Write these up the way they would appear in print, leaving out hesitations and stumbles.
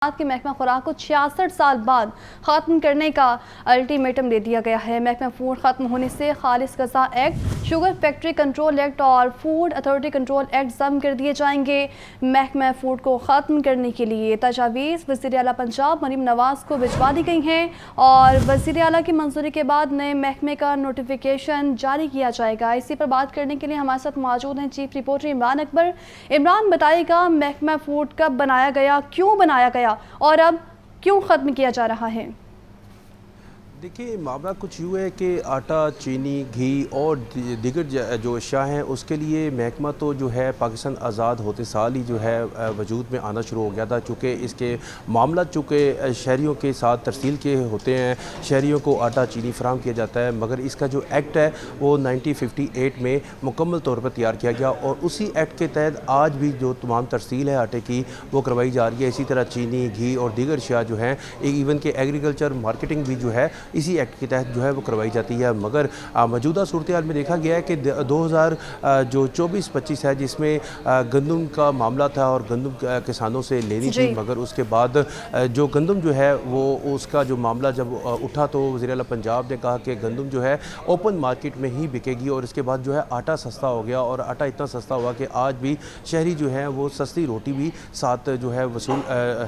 کہ محکمہ خوراک کو 66 سال بعد ختم کرنے کا الٹیمیٹم دے دیا گیا ہے۔ محکمہ فوڈ ختم ہونے سے خالص غذا act, sugar factory control act اور فوڈ اتھارٹی کنٹرول ایکٹ ضم کر دیے جائیں گے۔ محکمہ فوڈ کو ختم کرنے کے لیے تجاویز وزیر اعلیٰ پنجاب مریم نواز کو بھجوا دی گئی ہیں اور وزیر اعلیٰ کی منظوری کے بعد نئے محکمے کا نوٹیفیکیشن جاری کیا جائے گا۔ اسی پر بات کرنے کے لیے ہمارے ساتھ موجود ہیں چیف رپورٹر عمران اکبر۔ عمران، بتائے گا محکمہ فوڈ کب بنایا گیا، کیوں بنایا گیا اور اب کیوں ختم کیا جا رہا ہے؟ دیکھیے، معاملہ کچھ یوں ہے کہ آٹا، چینی، گھی اور دیگر جو اشیاء ہیں اس کے لیے محکمہ تو جو ہے پاکستان آزاد ہوتے سال ہی جو ہے وجود میں آنا شروع ہو گیا تھا، چونکہ اس کے معاملات چونکہ شہریوں کے ساتھ ترسیل کے ہوتے ہیں، شہریوں کو آٹا چینی فراہم کیا جاتا ہے، مگر اس کا جو ایکٹ ہے وہ 1958 میں مکمل طور پر تیار کیا گیا اور اسی ایکٹ کے تحت آج بھی جو تمام ترسیل ہے آٹے کی وہ کروائی جا رہی ہے۔ اسی طرح چینی، گھی اور دیگر اشیاء جو ہیں، ایون کہ ایگریکلچر مارکیٹنگ بھی جو ہے اسی ایکٹ کے تحت جو ہے وہ کروائی جاتی ہے، مگر موجودہ صورتحال میں دیکھا گیا ہے کہ 2024-25 ہے جس میں گندم کا معاملہ تھا اور گندم کسانوں سے لینی تھی، مگر اس کے بعد جو گندم جو ہے وہ اس کا جو معاملہ جب اٹھا تو وزیر اعلیٰ پنجاب نے کہا کہ گندم جو ہے اوپن مارکیٹ میں ہی بکے گی، اور اس کے بعد جو ہے آٹا سستا ہو گیا اور آٹا اتنا سستا ہوا کہ آج بھی شہری جو ہیں وہ سستی روٹی بھی ساتھ جو ہے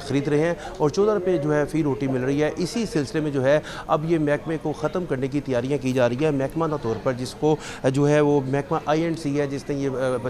خرید رہے ہیں اور 14 روپے جو ہے فی روٹی مل رہی ہے۔ اسی سلسلے میں جو ہے اب یہ محکمے کو ختم کرنے کی تیاریاں کی جا رہی ہیں۔ محکمہ طور پر جس کو جو ہے وہ محکمہ INC ہے جس نے یہ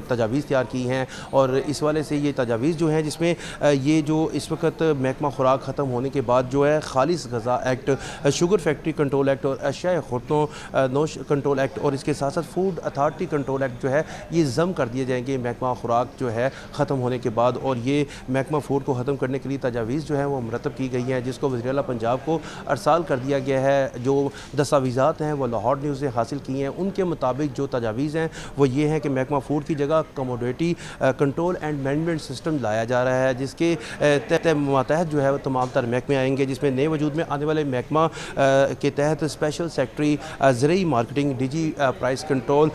تجاویز تیار کی ہیں، اور اس والے سے یہ تجاویز جو ہیں جس میں یہ جو اس وقت محکمہ خوراک ختم ہونے کے بعد جو ہے خالص غذا act, sugar factory control act اور اشیاء خوردنوش نوش کنٹرول ایکٹ اور اس کے ساتھ ساتھ فوڈ اتھارٹی کنٹرول ایکٹ جو ہے یہ ضم کر دیے جائیں گے محکمہ خوراک جو ہے ختم ہونے کے بعد، اور یہ محکمہ فوڈ کو ختم کرنے کے لیے تجاویز جو ہیں وہ مرتب کی گئی ہیں جس کو وزیر اعلیٰ پنجاب کو ارسال کر دیا گیا ہے۔ جو دستاویزات ہیں وہ لاہور نیوز نے حاصل کی ہیں، ان کے مطابق جو تجاویز ہیں وہ یہ ہیں کہ محکمہ فوڈ کی جگہ commodity control and management system لایا جا رہا ہے، جس کے ماتحت جو ہے وہ تمام تر محکمے آئیں گے، جس میں نئے وجود میں آنے والے محکمہ کے تحت اسپیشل سیکٹری زرعی مارکیٹنگ، DG پرائس کنٹرول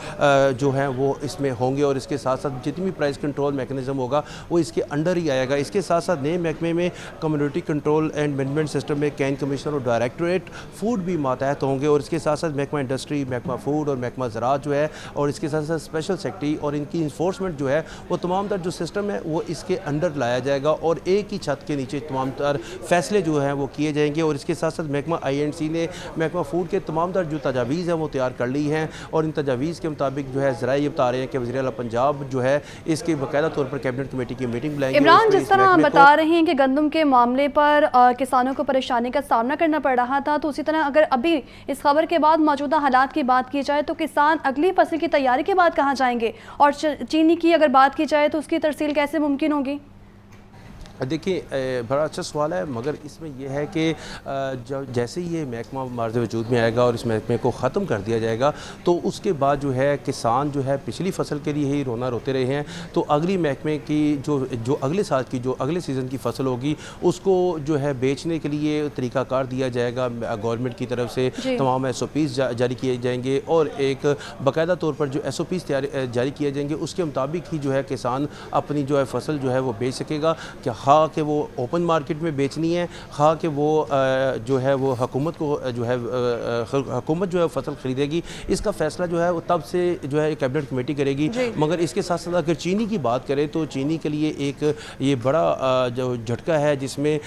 جو ہیں وہ اس میں ہوں گے، اور اس کے ساتھ ساتھ جتنی بھی پرائس کنٹرول میکنزم ہوگا وہ اس کے انڈر ہی آئے گا۔ اس کے ساتھ ساتھ نئے محکمے میں community control and management system میں کین کمشنر اور ڈائریکٹوریٹ فوڈ بھی ماتحت ہوں گے، اور اس کے ساتھ ساتھ محکمہ انڈسٹری، محکمہ فوڈ اور محکمہ زراعت جو ہے، اور اس کے ساتھ ساتھ اسپیشل سیکٹری اور ان کی انفورسمنٹ جو ہے وہ تمام تر جو سسٹم ہے وہ اس کے انڈر لایا جائے گا، اور ایک ہی چھت کے نیچے تمام تر فیصلے جو ہیں وہ کیے جائیں گے۔ اور اس کے ساتھ ساتھ محکمہ INC نے محکمہ فوڈ کے تمام تر جو تجاویز ہیں وہ تیار کر لی ہیں، اور ان تجاویز کے مطابق جو ہے ذرائع یہ بتا رہے ہیں کہ وزیر اعلیٰ پنجاب جو ہے اس کی باقاعدہ طور پر کیبنٹ کمیٹی کی میٹنگ بلائیں گے۔ عمران، جس طرح آپ بتا رہے ہیں کہ گندم کے معاملے پر کسانوں کو پریشانی کا سامنا کرنا پڑ رہا تھا، تو اسی طرح اگر ابھی اس خبر کے بعد موجودہ حالات کی بات کی جائے تو کسان اگلی فصل کی تیاری کے بعد کہاں جائیں گے، اور چینی کی اگر بات کی جائے تو اس کی ترسیل کیسے ممکن ہوگی؟ دیکھیے، بڑا اچھا سوال ہے، مگر اس میں یہ ہے کہ جیسے یہ محکمہ مارز وجود میں آئے گا اور اس محکمے کو ختم کر دیا جائے گا تو اس کے بعد جو ہے کسان جو ہے پچھلی فصل کے لیے ہی رونا روتے رہے ہیں، تو اگلی محکمے کی جو اگلے سال کی جو اگلے سیزن کی فصل ہوگی اس کو جو ہے بیچنے کے لیے طریقہ کار دیا جائے گا گورنمنٹ کی طرف سے، تمام SOPs جاری کیے جائیں گے، اور ایک باقاعدہ طور پر جو SOPs جاری کیے جائیں گے اس کے مطابق ہی جو ہے کسان اپنی جو ہے فصل جو ہے وہ بیچ سکے گا، کہ خواہ کہ وہ اوپن مارکیٹ میں بیچنی ہے، خواہ کہ وہ جو ہے وہ حکومت کو جو ہے حکومت جو ہے فصل خریدے گی، اس کا فیصلہ جو ہے وہ تب سے جو ہے کیبنٹ کمیٹی کرے گی۔ مگر اس کے ساتھ ساتھ اگر چینی کی بات کریں تو چینی کے لیے ایک یہ بڑا جو جھٹکا ہے، جس میں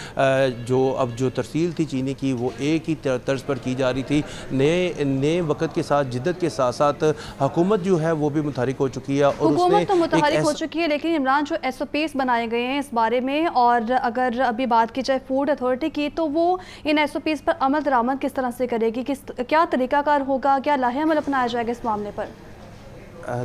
جو ترسیل تھی چینی کی وہ ایک ہی طرز پر کی جا رہی تھی، نئے وقت کے ساتھ جدت کے ساتھ ساتھ حکومت جو ہے وہ بھی متحرک ہو چکی ہے، اور حکومت تو متحرک ہو چکی ہے، لیکن عمران جو SOPs بنائے گئے ہیں اس بارے میں، اور اگر ابھی بات کی جائے فوڈ اتھارٹی کی تو وہ ان SOPs پر عمل درآمد کس طرح سے کرے گی، کیا طریقہ کار ہوگا، کیا لاہے عمل اپنایا جائے گا اس معاملے پر؟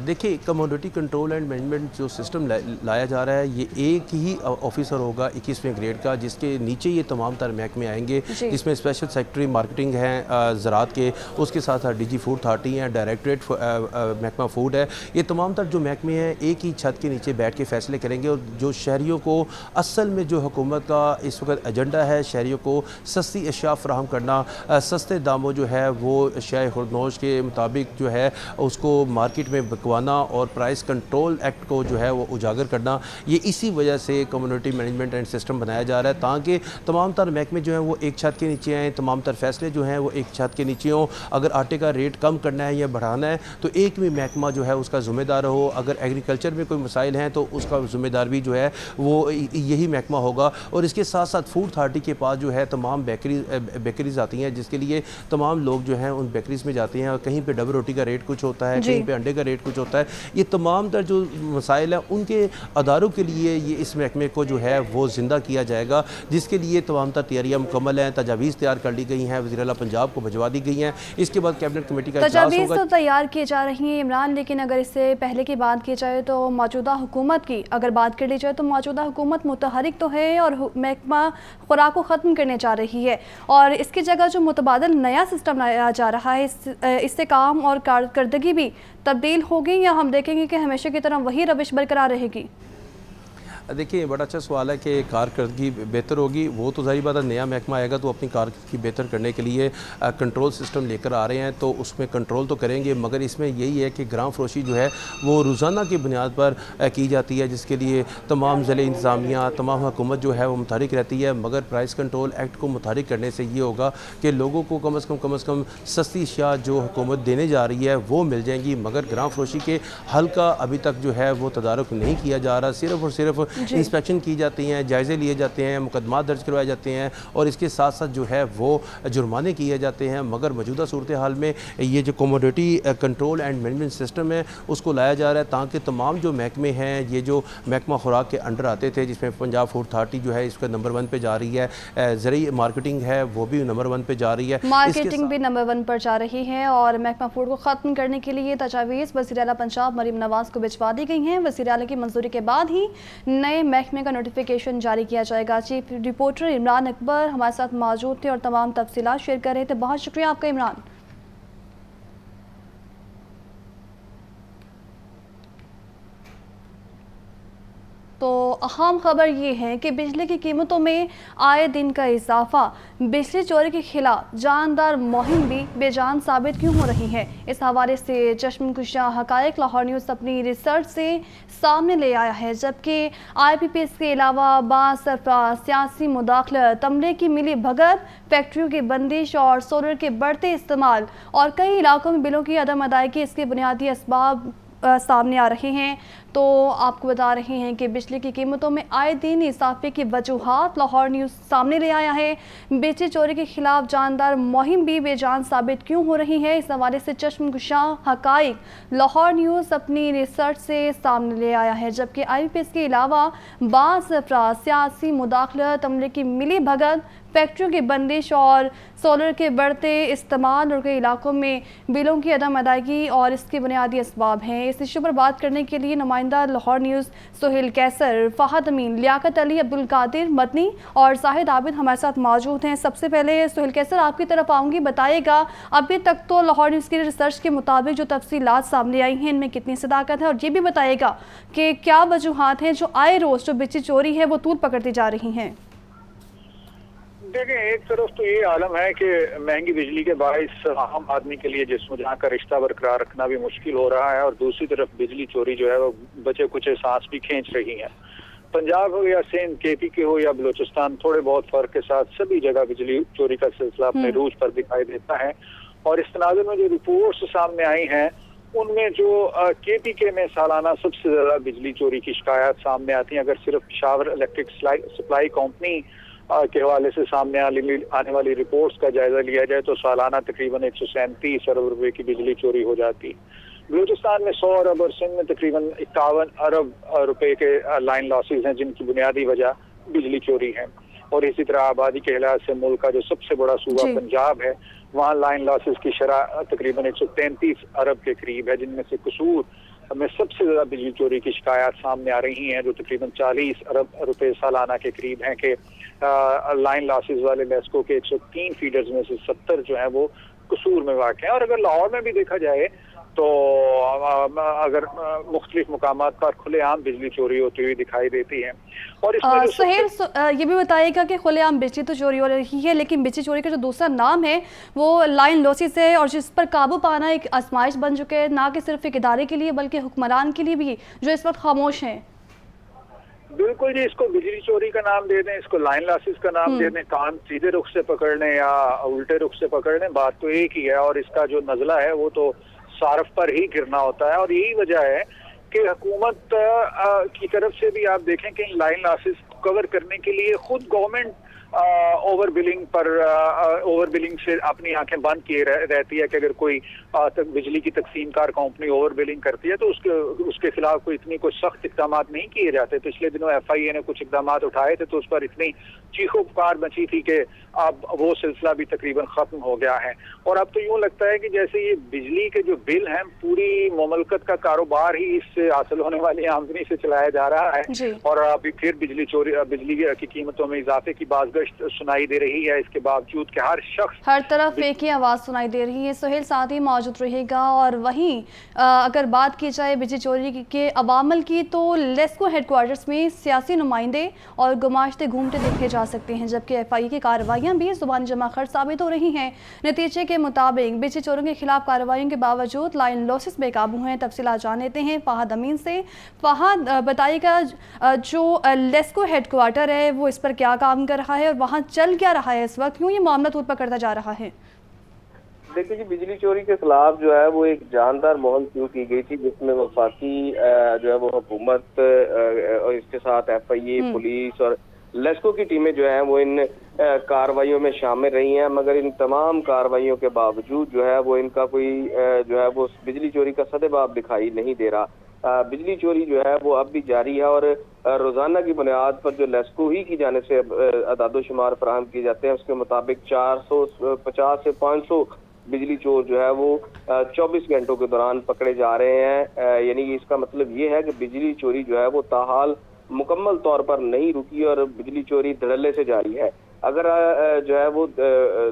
دیکھیے، کموڈیٹی کنٹرول اینڈ مینجمنٹ جو سسٹم لایا جا رہا ہے یہ ایک ہی آفیسر ہوگا 21ویں گریڈ کا، جس کے نیچے یہ تمام تر محکمے آئیں گے، جس میں اسپیشل سیکٹری مارکیٹنگ ہیں زراعت کے، اس کے ساتھ ساتھ DG فوڈ اتھارٹی ہیں، ڈائریکٹوریٹ محکمہ فوڈ ہے، یہ تمام تر جو محکمے ہیں ایک ہی چھت کے نیچے بیٹھ کے فیصلے کریں گے، اور جو شہریوں کو اصل میں جو حکومت کا اس وقت ایجنڈا ہے شہریوں کو سستی اشیاء فراہم کرنا، سستے داموں جو ہے وہ اشیاء خوردنوش کے مطابق جو ہے اس کو مارکیٹ میں बकवाना और प्राइस कंट्रोल एक्ट को जो है वो उजागर करना, ये इसी वजह से कम्युनिटी मैनेजमेंट एंड सिस्टम बनाया जा रहा है ताकि तमाम तर महकमे जो हैं वो एक छत के नीचे आएँ, तमाम तर फैसले जो हैं वो एक छत के नीचे हों। अगर आटे का रेट कम करना है या बढ़ाना है तो एक भी महकमा जो है उसका ज़िम्मेदार हो। अगर एग्रीकल्चर में कोई मसाइल हैं तो उसका ज़िम्मेदार भी जो है वो यही महकमा होगा। और इसके साथ साथ फूड अथॉरिटी के पास जो है तमाम बेकरीज आती हैं जिसके लिए तमाम लोग जो हैं उन बेकरीज में जाते हैं और कहीं पे डबल रोटी का रेट कुछ होता है, कहीं पे अंडे का रेट कुछ होता है। ये तमाम तर जो मसाइल हैं उनके अदारों के लिए ये इस महकमे को जो है वो ज़िंदा किया जाएगा, जिसके लिए तमाम तर तैयारियाँ मुकम्मल हैं। तजावीज़ तैयार कर ली गई हैं, वज़ीर आला पंजाब को भिजवा दी गई हैं। इसके बाद कैबिनेट कमेटी का इजलास होगा। तजावीज़ तो तैयार की जा रही हैं इमरान, लेकिन अगर इससे पहले की बात की जाए तो मौजूदा हुकूमत की अगर बात कर ली जाए तो मौजूदा हुकूमत मुतहरिक तो है और महकमा खुराक को ख़त्म करने जा रही है और इसकी जगह जो मुतबादल नया सिस्टम लाया जा रहा है इससे काम और कारकर्दगी भी तब्दील होगी या हम देखेंगे कि हमेशा की तरह वही रविश बरकरार रहेगी? देखिए, बड़ा अच्छा सवाल है कि कारकर्दगी बेहतर होगी। वो तो ज़ाहिर बात है नया महकमा आएगा तो अपनी कारकर्दगी बेहतर करने के लिए कंट्रोल सिस्टम लेकर आ रहे हैं तो उसमें कंट्रोल तो करेंगे, मगर इसमें यही है कि ग्राम फरोशी जो है वो रोज़ाना की बुनियाद पर की जाती है, जिसके लिए तमाम ज़िले इंतज़ामिया तमाम हुकूमत जो है वो मुतहरिक रहती है। मगर प्राइस कंट्रोल एक्ट को मुतहरिक करने से ये होगा कि लोगों को कम अज़ कम सस्ती अशिया जो हुकूमत देने जा रही है वो मिल जाएंगी। मगर ग्राम फरोशी के हल का अभी तक जो है वो तदारुक नहीं किया जा रहा। सिर्फ़ और सिर्फ इंस्पेक्शन की जाती हैं, जायज़े लिए जाते हैं, मुकदमा दर्ज करवाए जाते हैं और इसके साथ साथ जो है वो जुर्माने किए जाते हैं। मगर मौजूदा सूरत हाल में ये जो commodity control and management system है उसको लाया जा रहा है ताकि तमाम जो महकमे हैं, ये जो महकमा खुराक के अंडर आते थे जिसमें पंजाब फूड अथॉरिटी जो है इसका नंबर 1 पे जा रही है, ज़रिए मार्केटिंग है वो भी नंबर 1 पे जा रही है, मार्केटिंग भी नंबर 1 पर जा रही है और महकमा फूड को ख़त्म करने के लिए तजावीज़ वज़ीर आला पंजाब मरीम नवाज़ को भिजवा दी गई हैं। वज़ीर आला की मंजूरी के बाद ही नए महकमे का नोटिफिकेशन जारी किया जाएगा। चीफ रिपोर्टर इमरान अकबर हमारे साथ मौजूद थे और तमाम तफसीलात शेयर कर रहे थे। बहुत शुक्रिया आपका इमरान। तो अहम खबर ये है कि बिजली की कीमतों में आए दिन का इजाफा बिजली चोरी के खिलाफ जानदार मुहिम भी बेजान साबित क्यों हो रही है। इस हवाले से चश्मकुशा हकायक लाहौर न्यूज़ अपनी रिसर्च से सामने ले आया है, जबकि IPPS के अलावा बास सियासी मुदाखलत, तमले की मिली भगत, फैक्ट्रियों की बंदिश और सोलर के बढ़ते इस्तेमाल और कई इलाकों में बिलों की अदम अदायगी इसके बुनियादी असबाब सामने आ रहे हैं। तो आपको बता रहे हैं कि बिजली की कीमतों में आए दिन इजाफे की वजूहात लाहौर न्यूज़ सामने ले आया है। बिजली चोरी के खिलाफ जानदार मुहिम भी बेजान साबित क्यों हो रही है, इस हवाले से चश्मकुशा हकाइक लाहौर न्यूज़ अपनी रिसर्च से सामने ले आया है, जबकि IPPS के अलावा बास अफराद सियासी मुदाखलत, अमले की मिली भगत, फैक्ट्रियों की बंदिश और सोलर के बढ़ते इस्तेमाल और कई इलाकों में बिलों की अदम अदायगी और इसके बुनियादी असबाब हैं। इस इशू पर बात करने के लिए नुमाइंदा लाहौर न्यूज़ सोहेल कैसर, फ़हद अमीन, लियाकत अली, अब्दुल कादिर मदनी और जाहिद आबिद हमारे साथ मौजूद हैं। सबसे पहले सोहेल कैसर आपकी तरफ आऊँगी, बताइएगा अभी तक तो लाहौर न्यूज़ की रिसर्च के मुताबिक जो तफसीलात सामने आई हैं इनमें कितनी सदाकत है और ये भी बताइएगा कि क्या वजूहात हैं जो आए रोज़ जो बिजली चोरी है वो तूल पकड़ती जा रही हैं। देखें, एक तरफ तो ये आलम है कि महंगी बिजली के बाइस आम आदमी के लिए जिस्म जहाँ का रिश्ता बरकरार रखना भी मुश्किल हो रहा है और दूसरी तरफ बिजली चोरी जो है वो बचे कुछ सांस भी खींच रही है। पंजाब हो या सिंध, KPK हो या बलूचिस्तान, थोड़े बहुत फर्क के साथ सभी जगह बिजली चोरी का सिलसिला अपने रूज पर दिखाई देता है। और इस तनाजुर में जो रिपोर्ट्स सामने आई हैं उनमें जो KPK में सालाना सबसे ज्यादा बिजली चोरी की शिकायत सामने आती हैं। अगर सिर्फ पेशावर इलेक्ट्रिक सप्लाई कंपनी के हवाले से सामने आने वाली रिपोर्ट्स का जायजा लिया जाए तो सालाना तकरीबन 137 अरब रुपए की बिजली चोरी हो जाती। बलूचिस्तान में 100 अरब और सिंध में तकरीबन 51 अरब रुपए के लाइन लॉसेज हैं जिनकी बुनियादी वजह बिजली चोरी है। और इसी तरह आबादी के लिहाज से मुल्क का जो सबसे बड़ा सूबा पंजाब है वहाँ लाइन लॉसेज की शरह तकरीबन 133 अरब के करीब है, जिनमें से कसूर में सबसे ज्यादा बिजली चोरी की शिकायत सामने आ रही हैं जो तकरीबन 40 अरब रुपए सालाना के करीब हैं कि लाइन लॉसेज वाले लेस्को के 103 फीडर्स में से 70 जो है वो कसूर में वाक़ हैं। और अगर लाहौर में भी देखा जाए तो अगर मुख्तलिफ मकामात पर खुलेआम बिजली चोरी होती हुई दिखाई देती है। और इसमें सुहेल ये भी बताइएगा कि खुलेआम बिजली तो चोरी हो रही है, लेकिन बिजली चोरी का जो दूसरा नाम है वो लाइन लॉसेस है, और जिस पर काबू पाना एक आजमाइश बन चुके हैं, ना कि सिर्फ एक इदारे के लिए बल्कि हुक्मरान के लिए भी, जो इस वक्त खामोश हैं। बिल्कुल जी, इसको बिजली चोरी का नाम दे दें, इसको लाइन लॉसेस का नाम दे दें, कान सीधे रुख से पकड़ने या उल्टे रुख से पकड़ने, बात तो एक ही है। और इसका जो नज़ला है वो तो सारफ पर ही गिरना होता है। और यही वजह है कि हुकूमत की तरफ से भी आप देखें कि लाइन लॉसेस कवर करने के लिए खुद गवर्नमेंट ओवर बिलिंग से अपनी आंखें बंद किए रहती है कि अगर कोई बिजली की तकसीमकार कंपनी ओवर बिलिंग करती है तो उसके खिलाफ कोई इतनी कोई सख्त इकदाम नहीं किए जाते। पिछले दिनों FIA ने कुछ इकदाम उठाए थे तो उस पर इतनी चीखो पुकार मची थी कि अब वो सिलसिला भी तकरीबन खत्म हो गया है। और अब तो यूं लगता है कि जैसे ये बिजली के जो बिल हैं पूरी मुमलकत का कारोबार ही इससे हासिल होने वाली आमदनी से चलाया जा रहा है। और अभी फिर बिजली की कीमतों में इजाफे की बात सुनाई दे रही है। इसके बावजूद कि हर तरफ एक ही आवाज़ सुनाई दे रही है। सुहेल साथ ही मौजूद रहेगा। और वहीं अगर बात की जाए बिजली चोरी के अवामल की, तो लेस्को हेडक्वार्टर्स में सियासी नुमाइंदे और गुमाश्ते घूमते देखे जा सकते हैं, जबकि FIA की कार्रवाइयाँ भी ज़ुबान जमा खर्च साबित हो रही हैं। नतीजे के मुताबिक बिजली चोरों के खिलाफ कार्रवाइयों के बावजूद लाइन लॉसेस बेकाबू हैं। तफसीलात जान लेते हैं फहद अमीन से। फहद, बताइएगा जो लेस्को हेडक्वार्टर है वो इस पर क्या काम कर रहा है और वहाँ चल क्या रहा है इस वक्त, क्यों ये मामला तूल पकड़ता जा रहा है? देखिए जी, बिजली चोरी के खिलाफ जो है वो एक जानदार मुहिम शुरू की गई थी, जिसमें वफाकी जो है वो हुकूमत और इसके साथ FIA, पुलिस और लेस्को की टीमें जो है वो इन कार्रवाइयों में शामिल रही हैं। मगर इन तमाम कार्रवाइयों के बावजूद जो है वो इनका कोई जो है वो बिजली चोरी का सदेबाब दिखाई नहीं दे रहा। बिजली चोरी जो है वो अब भी जारी है और रोजाना की बुनियाद पर जो लेस्को ही की जाने से अदादोशुमार फराहम किए जाते हैं, उसके मुताबिक 450 से 500 बिजली चोर जो है वो 24 घंटों के दौरान पकड़े जा रहे हैं। यानी इसका मतलब ये है कि बिजली चोरी जो है वो ताहाल मुकम्मल तौर पर नहीं रुकी और बिजली चोरी धड़ल्ले से जारी है। अगर जो है वो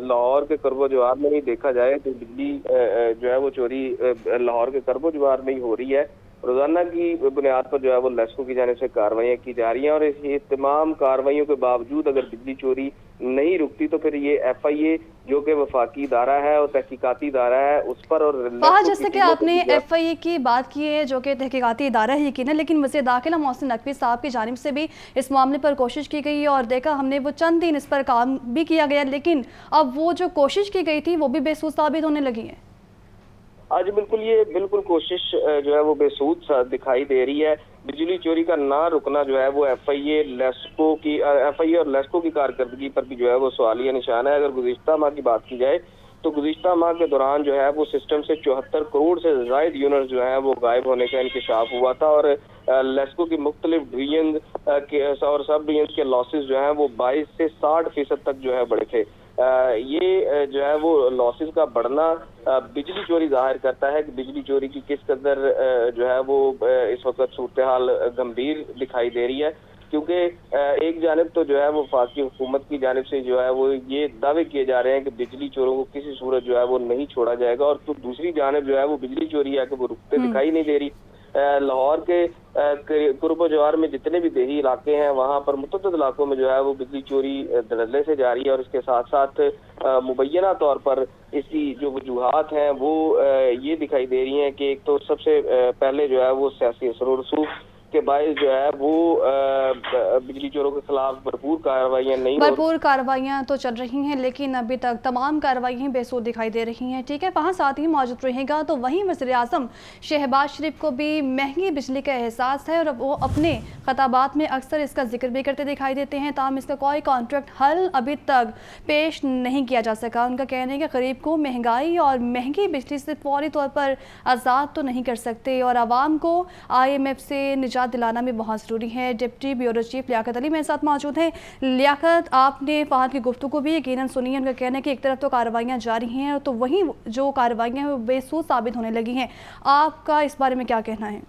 लाहौर के करबो जवार में ही देखा जाए तो बिजली जो है वो चोरी लाहौर के करबो जवार में ही हो रही है। रोजाना की बुनियाद पर जो है वो लेस्को की जाने से कार्रवाइयाँ की जा रही हैं और इस तमाम कार्रवाइयों के बावजूद अगर बिजली चोरी नहीं रुकती तो फिर ये FIA जो कि वफाकी इदारा है और तहकीकाती इदारा है उस पर। और जैसे कि आपने FIA की बात की है जो कि तहकीकाती इदारा है यकीन है, लेकिन वज़ीर दाखिला मोहसिन नकवी साहब की जानिब से भी इस मामले पर कोशिश की गई और देखा हमने वो चंद दिन इस पर काम भी किया गया, लेकिन अब वो जो कोशिश की गई थी वो भी बेसूद साबित होने लगी है। आज बिल्कुल कोशिश जो है वो बेसूद दिखाई दे रही है। बिजली चोरी का ना रुकना जो है वो FIA और लेस्को की कारकर्दगी पर भी जो है वो सवालिया निशान है। अगर गुज़िश्ता माह की बात की जाए तो गुज़िश्ता माह के दौरान जो है वो सिस्टम से 74 करोड़ से ज़ायद यूनिट जो है वो गायब होने का इंकशाफ हुआ था और लेस्को की मुख्तलिफ डिवीजन और सब डिवीजन के लॉसेस जो है वो 22 से 60% तक जो है बढ़े थे। ये जो है वो लॉसेस का बढ़ना बिजली चोरी जाहिर करता है कि बिजली चोरी की किस कदर जो है वो इस वक्त सूरत हाल गंभीर दिखाई दे रही है। क्योंकि एक जानिब तो जो है वो वफाकी हुकूमत की जानिब से जो है वो ये दावे किए जा रहे हैं कि बिजली चोरों को किसी सूरत जो है वो नहीं छोड़ा जाएगा, और तो दूसरी जानिब जो है वो बिजली चोरी है कि वो रुकते दिखाई नहीं दे रही। लाहौर के कुर्बो जवार में जितने भी देही इलाके हैं वहाँ पर मुतअद्दिद इलाकों में जो है वो बिजली चोरी धड़ल्ले से जारी है और इसके साथ साथ मुबैना तौर पर इसकी जो वजूहात हैं वो ये दिखाई दे रही हैं कि एक तो सबसे पहले जो है वो सियासी असर व रसूख के बायस जो है वो बिजली चोरों के खिलाफ भरपूर कार्रवाइयाँ तो चल रही हैं, लेकिन अभी तक तमाम कार्रवाइयाँ बेसूद दिखाई दे रही हैं। ठीक है, वहाँ साथ ही मौजूद रहेगा। तो वहीं वज़ीर-ए-आज़म शहबाज शरीफ को भी महंगी बिजली का एहसास है और वो अपने खताबात में अक्सर इसका जिक्र भी करते दिखाई देते हैं, ताहम इसका कोई कॉन्ट्रैक्ट हल अभी तक पेश नहीं किया जा सका। उनका कहना है कि गरीब को महंगाई और महंगी बिजली से फौरी तौर पर आज़ाद तो नहीं कर सकते और आवाम को IMF से निजात दिलाना भी बहुत ज़रूरी है। Deputy bureau chief Liaquat Ali मेरे साथ मौजूद हैं। लियाकत, आपने फहद की गुफ्तगू भी यकीनन सुनी है। उनका कहना है कि एक तरफ तो कार्रवाइयाँ जारी हैं तो वहीं जो कार्रवाइयाँ हैं वो बेसूद साबित होने लगी हैं। आपका इस बारे में क्या कहना है?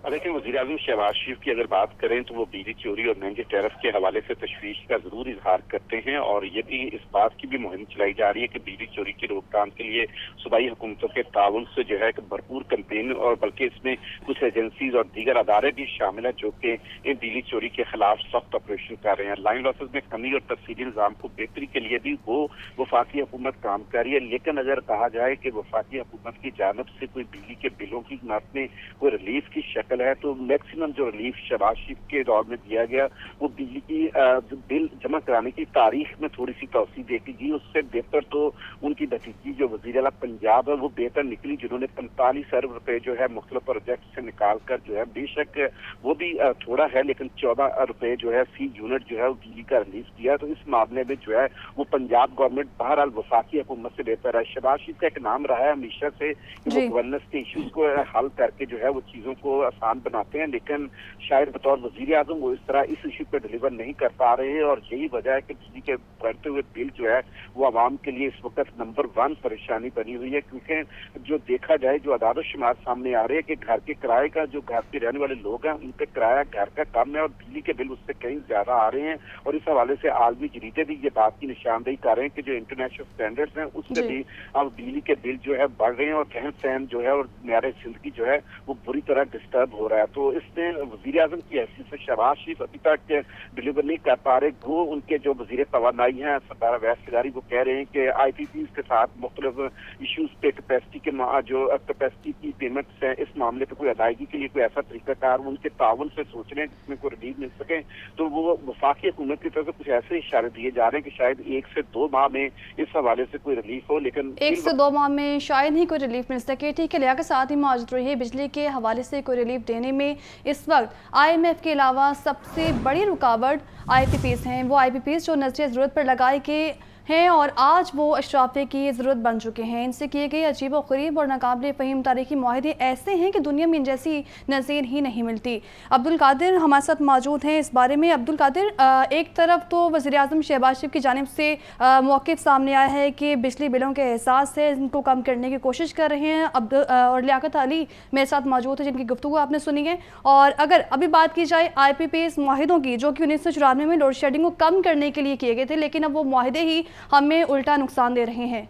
देखिए, वज़ीर-ए-आज़म शहबाज शरीफ की अगर बात करें तो वो बिजली चोरी और महंगे टैरिफ के हवाले से तशवीश का जरूर इजहार करते हैं, और ये भी इस बात की भी मुहिम चलाई जा रही है कि बिजली चोरी की रोकथाम के लिए सूबाई हुकूमतों के ताउन से जो है कि भरपूर कैंपेन, और बल्कि इसमें कुछ एजेंसीज और दीगर अदारे भी शामिल हैं जो कि इन बिजली चोरी के खिलाफ सख्त ऑपरेशन कर रहे हैं। लाइन लॉसेज में कमी और तफसीली निज़ाम को बेहतरी के लिए भी वो वफाकी हुकूमत काम कर रही है, लेकिन अगर कहा जाए कि वफाकी हुकूमत की जानब से कोई बिजली के बिलों की मद में कोई रिलीफ की शक्ल है तो मैक्सिमम जो रिलीफ शहबाज शरीफ के दौर में दिया गया वो बिजली की जो बिल जमा कराने की तारीख में थोड़ी सी तोसी देखी गई। उससे बेहतर तो उनकी भतीजी जो वज़ीर आला पंजाब है वो बेहतर निकली, जिन्होंने 45 अरब रुपए जो है मुख्तलिफ प्रोजेक्ट से निकाल कर जो है, बेशक वो भी थोड़ा है लेकिन 14 रुपए जो है फी यूनिट जो है वो बिजली का रिलीफ दिया। तो इस मामले में जो है वो पंजाब गवर्नमेंट बहरहाल वफाकी हुकूमत से बेहतर है। शहबाज शरीफ का एक नाम रहा है हमेशा से कि वो गवर्नेंस के इशूज को हल करके जो है वो चीजों को आसान बनाते हैं, लेकिन शायद बतौर वजीर आजम वो इस तरह इस इशू पे डिलीवर नहीं कर पा रहे हैं, और यही वजह है कि बिजली के बढ़ते हुए बिल जो है वो आवाम के लिए इस वक्त नंबर 1 परेशानी बनी हुई है। क्योंकि जो देखा जाए जो आदाद शुमार सामने आ रहे हैं कि घर के किराए का जो घर पे रहने वाले लोग हैं उन पे किराया घर का कम है और बिजली के बिल उससे कहीं ज्यादा आ रहे हैं, और इस हवाले से आलमी जरीदे भी ये बात की निशानदेही कर रहे हैं कि जो इंटरनेशनल स्टैंडर्ड्स हैं उससे भी अब बिजली के बिल जो है बढ़ रहे हैं और रहन सहन जो है और मेरे जिंदगी जो है वो बुरी तरह डिस्टर्ब हो रहा है। तो इसमें वजीर आजम की हैसियत से शहबाज शरीफ अभी तक डिलीवर नहीं कर पा रहे। वो उनके जो वजीर तवानाई हैं सरदार अवैस सिगारी वो कह रहे हैं कि IPPs के साथ मुख्तलिफ इशूज पे कैपेसिटी के जो कैपेसिटी की पेमेंट्स है इस मामले पे कोई अदायगी के लिए कोई ऐसा तरीकाकार उनके ताउन से सोच रहे हैं जिसमें कोई रिलीफ मिल सके। तो वो वफाकी हुकूमत की तरफ से कुछ ऐसे इशारे दिए जा रहे हैं कि शायद 1 से 2 माह में इस हवाले से कोई रिलीफ हो, लेकिन 1 से 2 माह में शायद ही कोई रिलीफ मिल सके। ठीक है, लिया के साथ ही मौजूद रही है। बिजली के हवाले से कोई रिलीफ देने में इस वक्त IMF के अलावा सबसे बड़ी रुकावट IPPs हैं। वो IPPs जो नजरिए ज़रूरत पर लगाए गए हैं और आज वो अशराफे की ज़रूरत बन चुके हैं। इनसे किए गए अजीब व गरीब और नाकाबिले फ़हीम तारीखी माहदे ऐसे हैं कि दुनिया में इन जैसी नज़ीर ही नहीं मिलती। अब्दुल कादिर हमारे साथ मौजूद हैं इस बारे में। अब्दुल कादिर, एक तरफ तो वज़ीर आज़म शहबाज शरीफ की जानिब से मौक़िफ़ सामने आया है कि बिजली बिलों के एहसास है इनको कम करने की कोशिश कर रहे हैं। और लियाकत अली मेरे साथ मौजूद है जिनकी गुफ्तगू आपने सुनी है। और अगर अभी बात की जाए IPPs माहिदों की जो कि 1994 में लोड शेडिंग को कम करने के लिए किए गए थे, लेकिन अब वो माहिदे ही हमें उल्टा नुकसान दे रहे हैं।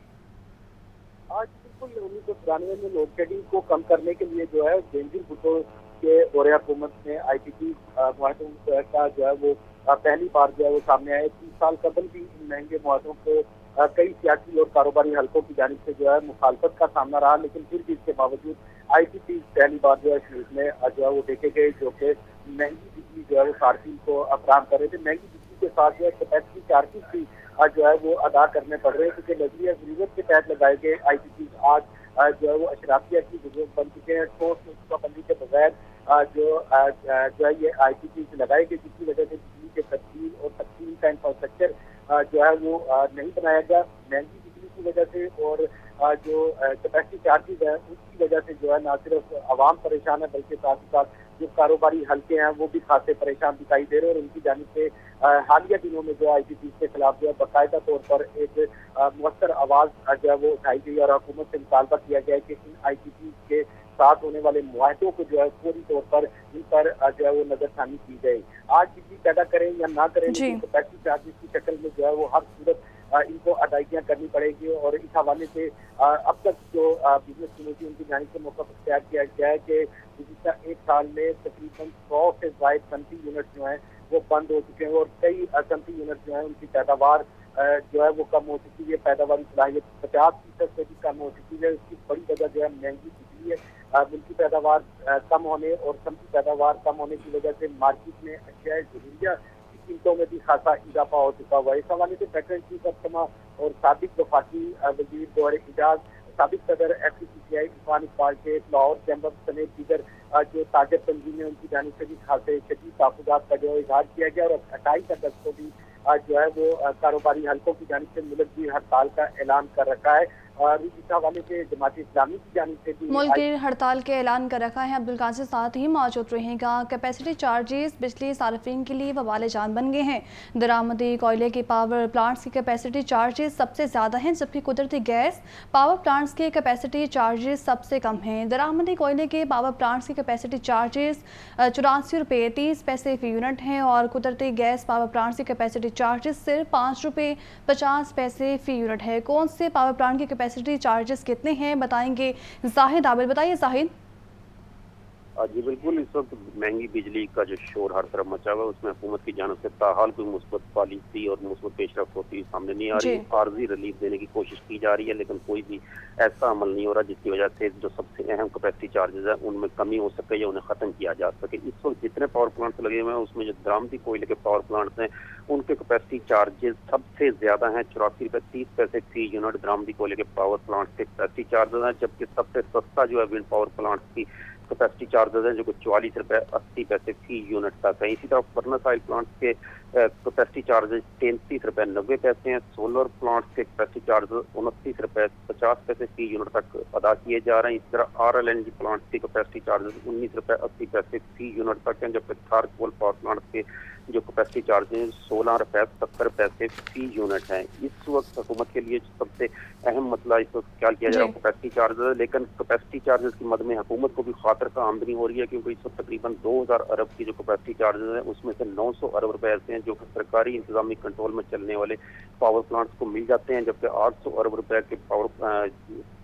आज बिल्कुल 1994 में लोड शेडिंग को कम करने के लिए जो है बेनजीर भुट्टो के दौरे हुकूमत में IPP मुआहदों का जो है वो पहली बार जो है वो सामने आया। 30 साल कबल भी इन महंगे मुआहदों को कई सियासी और कारोबारी हलकों की जानिब से जो है मुखालफत का सामना रहा, लेकिन फिर भी इसके बावजूद IPP पहली बार जो है शुरू में जो है वो देखे गए जो कि महंगी बिजली जो है वो सार्फिन को फराहम कर रहे थे। महंगी बिजली के साथ जो है कैपेसिटी चार्जेस भी जो है वो अदा करने पड़ रहे हैं, क्योंकि नजरिया जरूरत के तहत लगाए गए IPPs आज जो है वो अशराफिया की जरूरत बन चुके हैं। ठोस मनसूबाबंदी के बगैर जो है ये IPPs लगाए गए, जिसकी वजह से बिजली के तब्दील और तकसीम का इंफ्रास्ट्रक्चर जो है वो नहीं बनाया गया। महंगी बिजली की वजह से और जो कैपेसिटी चार्जेस है उसकी वजह से जो है न सिर्फ आवाम परेशान है बल्कि साथ ही साथ जो कारोबारी हल्के हैं वो भी खासे परेशान दिखाई दे रहे हैं। और उनकी जानिब से हालिया दिनों में जो IPPs के खिलाफ जो है बाकायदा तौर पर एक मुअस्सर आवाज़ जो है वो उठाई गई और हुकूमत से मुतालबा किया गया है कि इन IPPs के साथ होने वाले मुआहदों को जो है फौरी तौर पर इन पर जो है वो नजरसानी की जाए। आज बिजली पैदा करें या ना करें लेकिन कैपेसिटी चार्जेस की शक्ल में जो है वो हर सूरत इनको अदायगियाँ करनी पड़ेगी। और इस हवाले से अब तक जो बिजनेस कमेटी उनकी जानिब से मौका तैयार किया गया है कि गुज़िश्ता 1 साल में तकरीबन 100 से ज़ायद सनती यूनिट जो हैं वो बंद हो चुके हैं और कई सनती यूनिट जो हैं उनकी पैदावार जो है वो कम हो चुकी है। पैदावारी सलाहियत 50% से भी कम हो चुकी है। इसकी बड़ी वजह जो है महंगी बिजली है। मिल्की पैदावार कम होने और सनती पैदावार कम होने की वजह से मार्केट में अशिया ज़रूरिया की कीमतों में भी खासा इजाफा हो चुका हुआ है। इस हवाले से सेक्रेटरी चीफ अस्थमा और साबिक वफाकी वजीर दौरे इजाज साबिक सदर FCCI इरफान इकबाल के लाहौर चैम्बर समेत दीगर जो ताजर तंजीमें उनकी जानिब से भी खासे शदीद तहफ़्फ़ुज़ात का जो इजहार किया गया और 28 अगस्त को भी जो है वो कारोबारी हलकों की जानिब से मुल्क की हड़ताल का ऐलान कर रखा है। इस हवाले से जमात इस्लामी की जानिब से भी मुल्क की हड़ताल के ऐलान कर रखा है। अब्दुल कासिर साथ ही मौजूद रहेगा। कैपेसिटी चार्जेस बिजली सार्फिन के लिए वबाल जान बन गए हैं। दरामदी कोयले के पावर प्लांट्स की कैपेसिटी चार्जेस सबसे ज़्यादा हैं, जबकि कुदरती गैस पावर प्लांट्स के कैपेसिटी चार्जेस सबसे कम हैं। दरामदी कोयले के पावर प्लांट्स की कैपेसिटी चार्जेस 84 रुपये 30 पैसे फ़ी यूनिट हैं और कुदरती गैस पावर प्लांट्स की कैपेसिटी चार्जेस सिर्फ 5 रुपये 50 पैसे फ़ी यूनिट है। कौन से पावर प्लांट की कैपेसिटी चार्जेस कितने हैं बताएंगे जाहिद आबिद। बताइए जाहिद। जी बिल्कुल, इस वक्त महंगी बिजली का जो शोर हर तरफ मचा हुआ है उसमें हुकूमत की जानिब से ताहाल कोई मुस्बत पॉलिसी और मुस्बत पेशरफ्त होती सामने नहीं आ रही। आर्जी रिलीफ देने की कोशिश की जा रही है, लेकिन कोई भी ऐसा अमल नहीं हो रहा जिसकी वजह से जो सबसे अहम कैपेसिटी चार्जेस है उनमें कमी हो सके या उन्हें खत्म किया जा सके। इस वक्त जितने पावर प्लांट्स लगे हुए हैं उसमें जो दरामदी कोयले के पावर प्लांट्स हैं उनके कैपेसिटी चार्जेस सबसे ज्यादा हैं, 84 रुपये 30 पैसे फी यूनिट दरामदी कोयले के पावर प्लांट्स के कैपेसिटी चार्जेस हैं। जबकि सबसे सस्ता जो है विंड पावर प्लांट्स की कैपेसिटी चार्जेस हैं जो कि 44 रुपये 80 पैसे फी यूनिट तक है। इसी तरह फर्नेस ऑयल प्लांट्स के कैपेसिटी चार्जेस 33 रुपये 90 पैसे हैं। सोलर प्लांट्स के कैपेसिटी चार्जेस 29 रुपये 50 पैसे फी यूनिट तक अदा किए जा रहे हैं। इसी तरह RLNG प्लांट्स की कैपेसिटी चार्जेस 19 रुपये 80 पैसे फी यूनिट तक हैं, जबकि थार कोल पावर प्लांट्स के जो कैपेसिटी चार्जेस 16 रुपये 70 पैसे फी यूनिट है। इस वक्त हुकूमत के लिए सबसे अहम मसला इस वक्त क्या किया जा रहा है कैपेसिटी चार्जेस, लेकिन कैपेसिटी चार्जेस की मद में हुकूमत को भी खातर का आमदनी हो रही है, क्योंकि इस वक्त तकरीबन 2000 अरब की जो कैपेसिटी चार्जेस है उसमें से 900 अरब रुपए ऐसे हैं जो सरकारी इंतजामी कंट्रोल में चलने वाले पावर प्लांट्स को मिल जाते हैं, जबकि 800 अरब रुपए के पावर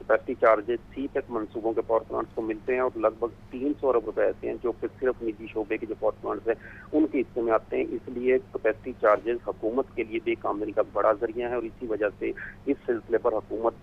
कैपेसिटी चार्जेस सी तक मंसूबों के पावर प्लांट्स को मिलते हैं और लगभग 300 अरब रुपए ऐसे हैं जो कि सिर्फ निजी शोबे के जो पावर प्लांट्स हैं उनके हिस्से में आते हैं। इसलिए कैपेसिटी चार्जेस हुकूमत के लिए भी एक आमदनी का बड़ा जरिया है और इसी वजह से इस सिलसिले पर हुकूमत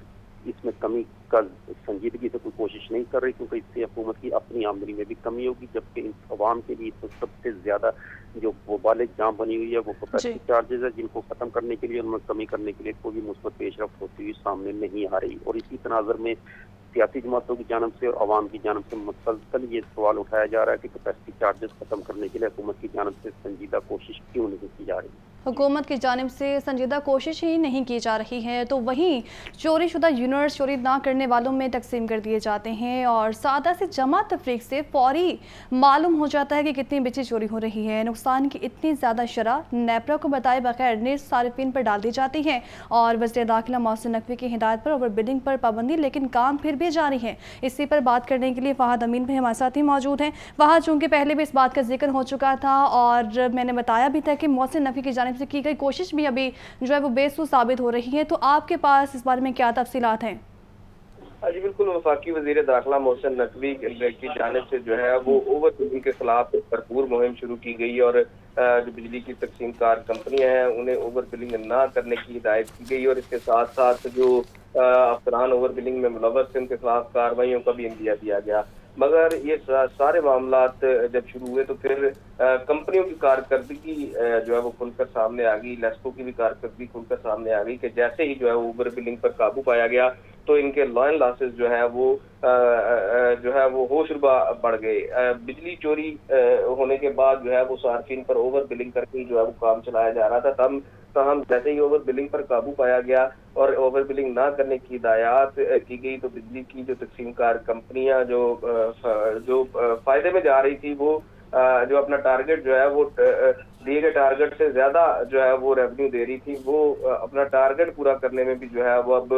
इसमें कमी का संजीदगी से कोई कोशिश नहीं कर रही, क्योंकि इससे हुकूमत की अपनी आमदनी में भी कमी होगी। जबकि अवाम के लिए तो सबसे ज्यादा जो वबाल जाम बनी हुई है वो कैपेसिटी चार्जेस है, जिनको खत्म करने के लिए उनमें कमी करने के लिए कोई भी मुस्बत पेशरफ्त होती हुई सामने नहीं आ रही। और इसी तनाज़र में सियासी जमातों की जानब से और आवाम की जानब से मुसलसल ये सवाल उठाया जा रहा है कि कैपेसिटी चार्जेस खत्म करने के लिए हुकूमत की जानब से संजीदा कोशिश क्यों नहीं की जा रही। हुकूमत की जानिब से संजीदा कोशिश ही नहीं की जा रही है, तो वहीं चोरी शुदा यूनिट्स चोरी ना करने वालों में तकसीम कर दिए जाते हैं और सादा से जमा तफरीक से फौरी मालूम हो जाता है कि कितनी बिजली चोरी हो रही है। नुकसान की इतनी ज़्यादा शरह नेपरा को बताए बगैर निज सारिफिन पर डाल दी जाती है और वज़ीर दाखिला मोहसिन नकवी की हिदायत पर ओवर बिलिंग पर पाबंदी, लेकिन काम फिर भी जारी है। इसी पर बात करने के लिए फहद अमीन भी हमारे साथ ही मौजूद हैं। वहाँ चूँकि पहले भी इस बात का जिक्र हो चुका था और मैंने बताया भी था कि मोहसिन नकवी की जानिब से की गई कोशिश भी अभी जो है वो बेसुध साबित हो रही है, तो आपके पास इस बारे में क्या तफसीलात हैं? जी बिल्कुल, वफाकी वज़ीर दाखिला मोहसिन नकवी की जानिब से जो है वो ओवर बिलिंग के खिलाफ भरपूर मुहिम शुरू की गई और जो बिजली की तकसीम कार कंपनियां हैं उन्हें ओवर बिलिंग ना करने की हिदायत की गई और इसके साथ साथ जो अफसरान ओवर बिलिंग में मुलव्वस थे उनके खिलाफ कार्रवाइयों का भी इंदिया दिया गया। मगर ये सारे मामलात जब शुरू हुए तो फिर कंपनियों की कारकर्दगी जो है वो खुलकर सामने आ गई, लेस्को की भी कारकर्दगी खुलकर सामने आ गई कि जैसे ही जो है ओवर बिलिंग पर काबू पाया गया तो इनके लॉयन लॉसेस जो है वो होशरुबा बढ़ गए। बिजली चोरी होने के बाद जो है वो सार्फिन पर ओवर बिलिंग करके जो है वो काम चलाया जा रहा था। हम जैसे ही ओवर बिलिंग पर काबू पाया गया और ओवर बिलिंग ना करने की हिदायत की गई तो बिजली की जो तकसीम कार कंपनियां जो फायदे में जा रही थी वो जो अपना टारगेट जो है वो दिए गए टारगेट से ज्यादा जो है वो रेवेन्यू दे रही थी, वो अपना टारगेट पूरा करने में भी जो है वो अब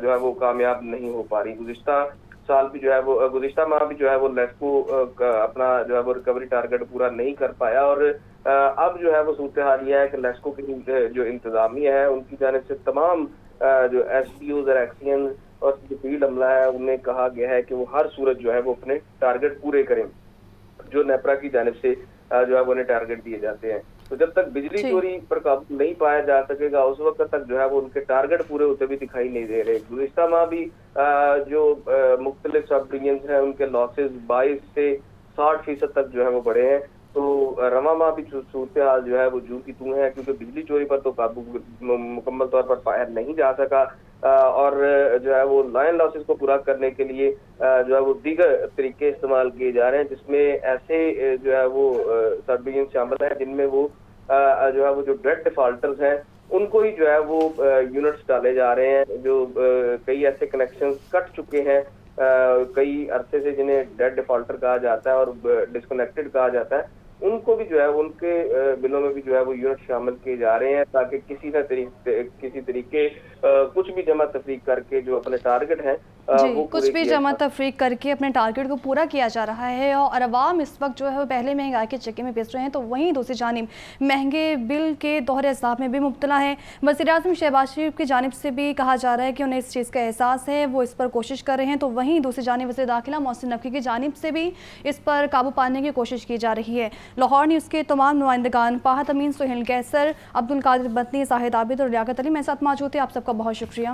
जो है वो कामयाब नहीं हो पा रही। गुज़िश्ता साल भी जो है वो गुज़िश्ता माह भी जो है वो लेस्को अपना जो है वो रिकवरी टारगेट पूरा नहीं कर पाया और अब जो है वो सूरत हाल यह है कि लेस्को की जो इंतजामिया है उनकी जानिब से तमाम जो SDOs और एक्सियन और जो फील्ड अमला है उन्हें कहा गया है कि वो हर सूरत जो है वो अपने टारगेट पूरे करें जो नेपरा की जानिब से जो है वो उन्हें टारगेट दिए जाते हैं। तो जब तक बिजली चोरी पर काबू नहीं पाया जा सकेगा उस वक्त तक जो है वो उनके टारगेट पूरे होते भी दिखाई नहीं दे रहे। गुज़िश्ता माह भी जो मुख्तलिफ सब डिवीजन है उनके लॉसेस 22 से 60% तक जो है वो बढ़े हैं। तो रवा माह भी सूरत हाल जो है वो जू की तू है, क्योंकि बिजली चोरी पर तो काबू मुकम्मल तौर पर पाया नहीं जा सका और जो है वो लॉयन लॉसेस को पूरा करने के लिए जो है वो दीगर तरीके इस्तेमाल किए जा रहे हैं, जिसमें ऐसे जो है वो सब डिवीजन शामिल है जिनमें वो जो है वो जो डेट डिफॉल्टर्स हैं ان کو ہی جو ہے وہ یونٹس ڈالے جا رہے ہیں، جو کئی ایسے کنیکشن کٹ چکے ہیں کئی عرصے سے، جنہیں ڈیڈ ڈیفالٹر کہا جاتا ہے اور ڈسکنیکٹڈ کہا جاتا ہے، ان کو بھی جو ہے ان کے بلوں میں بھی جو ہے وہ یونٹ شامل کیے جا رہے ہیں، تاکہ کسی طریقے کچھ بھی جمع تفریق کر کے جو اپنے ٹارگٹ ہیں جی کچھ بھی جمع تفریق کر کے اپنے ٹارگٹ کو پورا کیا جا رہا ہے، اور عوام اس وقت جو ہے وہ پہلے مہنگائی کے چکے میں پس رہے ہیں، تو وہیں دوسری جانب مہنگے بل کے دوہرے عذاب میں بھی مبتلا ہیں۔ وزیراعظم شہباز شریف کی جانب سے بھی کہا جا رہا ہے کہ انہیں اس چیز کا احساس ہے، وہ اس پر کوشش کر رہے ہیں، تو وہیں دوسری جانب وزیر داخلہ محسن نقوی کی جانب سے بھی اس پر قابو پانے کی کوشش کی جا رہی ہے۔ لاہور نیوز کے تمام نمائندگان فہد امین، سہیل قیصر، عبد القادر بطنی، زاہد عابد اور لیاقت علی میرے ساتھ موجود تھے، آپ سب کا بہت شکریہ۔